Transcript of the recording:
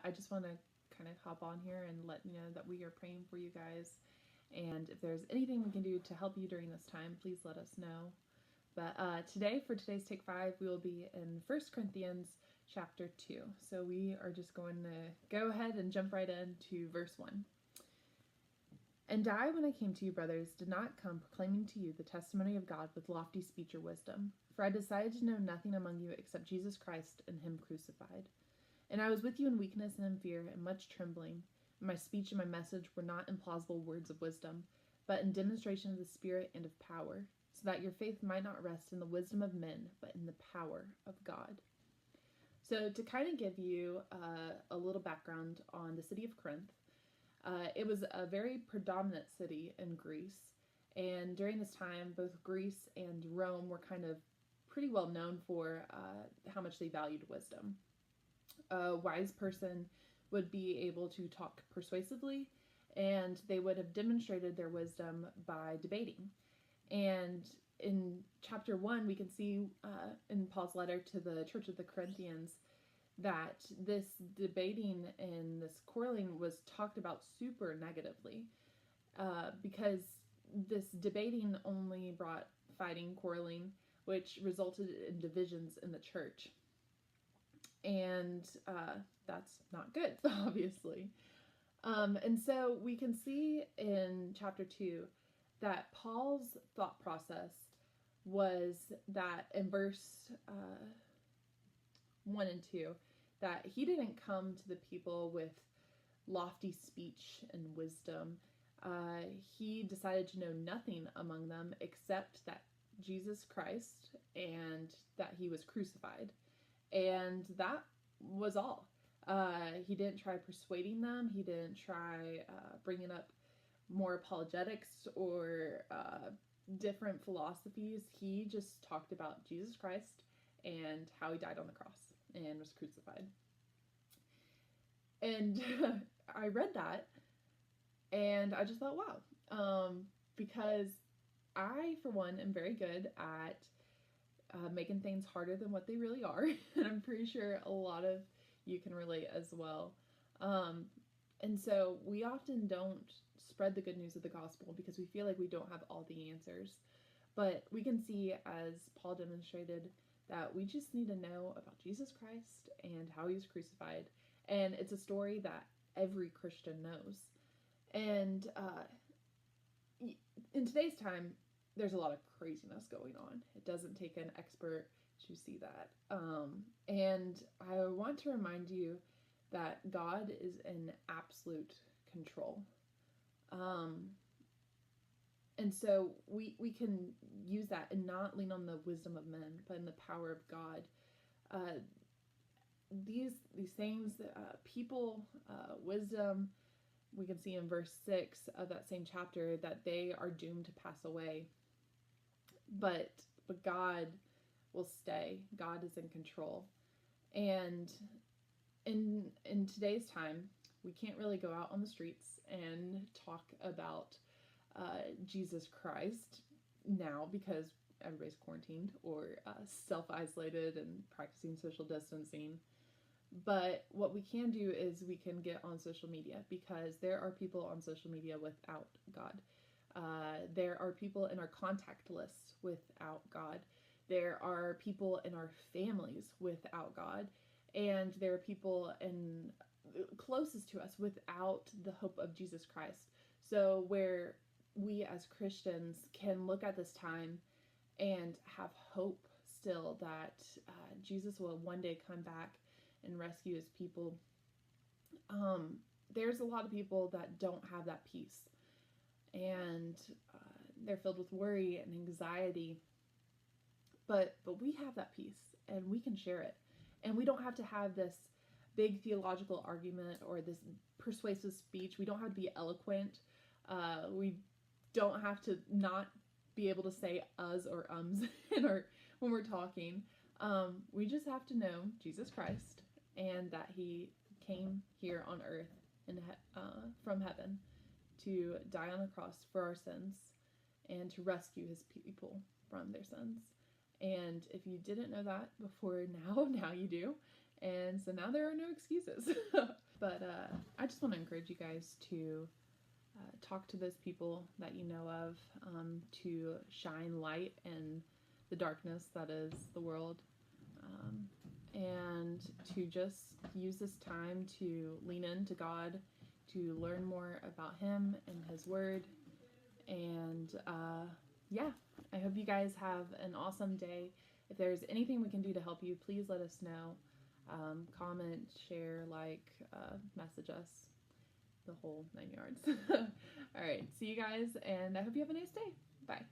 I just want to kind of hop on here and let you know that we are praying for you guys. And if there's anything we can do to help you during this time, please let us know. But today, for today's Take 5, we will be in 1 Corinthians chapter 2. So we are just going to go ahead and jump right into verse 1. And I, when I came to you, brothers, did not come proclaiming to you the testimony of God with lofty speech or wisdom. For I decided to know nothing among you except Jesus Christ and Him crucified. And I was with you in weakness and in fear and much trembling. And my speech and my message were not in plausible words of wisdom, but in demonstration of the Spirit and of power, so that your faith might not rest in the wisdom of men, but in the power of God. So to kind of give you a little background on the city of Corinth, it was a very predominant city in Greece. And during this time, both Greece and Rome were kind of pretty well known for how much they valued wisdom. A wise person would be able to talk persuasively, and they would have demonstrated their wisdom by debating. And in chapter 1, we can see in Paul's letter to the Church of the Corinthians that this debating and this quarreling was talked about super negatively because this debating only brought fighting, quarreling, which resulted in divisions in the church. And that's not good, obviously. And so we can see in chapter 2 that Paul's thought process was that in verse 1 and 2, that he didn't come to the people with lofty speech and wisdom. He decided to know nothing among them except that Jesus Christ and that he was crucified. And that was all. He didn't try persuading them. He didn't try bringing up more apologetics or different philosophies. He just talked about Jesus Christ and how he died on the cross and was crucified. And I read that and I just thought, wow. Because I, for one, am very good at making things harder than what they really are. And I'm pretty sure a lot of you can relate as well. And so we often don't spread the good news of the gospel because we feel like we don't have all the answers. But we can see, as Paul demonstrated, that we just need to know about Jesus Christ and how he was crucified. And it's a story that every Christian knows. And in today's time, there's a lot of craziness going on. It doesn't take an expert to see that. And I want to remind you that God is in absolute control. And so we can use that and not lean on the wisdom of men, but in the power of God. These things, people, wisdom, we can see in verse 6 of that same chapter that they are doomed to pass away. But God will stay. God is in control. And in today's time, we can't really go out on the streets and talk about Jesus Christ now because everybody's quarantined or self-isolated and practicing social distancing. But what we can do is we can get on social media because there are people on social media without God. There are people in our contact lists without God. There are people in our families without God. And there are people in closest to us without the hope of Jesus Christ. So where we as Christians can look at this time and have hope still that Jesus will one day come back and rescue his people. There's a lot of people that don't have that peace. And they're filled with worry and anxiety. But we have that peace and we can share it. And we don't have to have this big theological argument or this persuasive speech. We don't have to be eloquent. We don't have to not be able to say us or ums when we're talking. We just have to know Jesus Christ and that he came here on earth from heaven to die on the cross for our sins and to rescue his people from their sins. And if you didn't know that before now you do. And so now there are no excuses. But I just want to encourage you guys to talk to those people that you know of, to shine light in the darkness that is the world, and to just use this time to lean into God, to learn more about Him and His Word. And yeah, I hope you guys have an awesome day. If there's anything we can do to help you, please let us know. Comment, share, like, message us, the whole 9 yards. All right, see you guys, and I hope you have a nice day. Bye.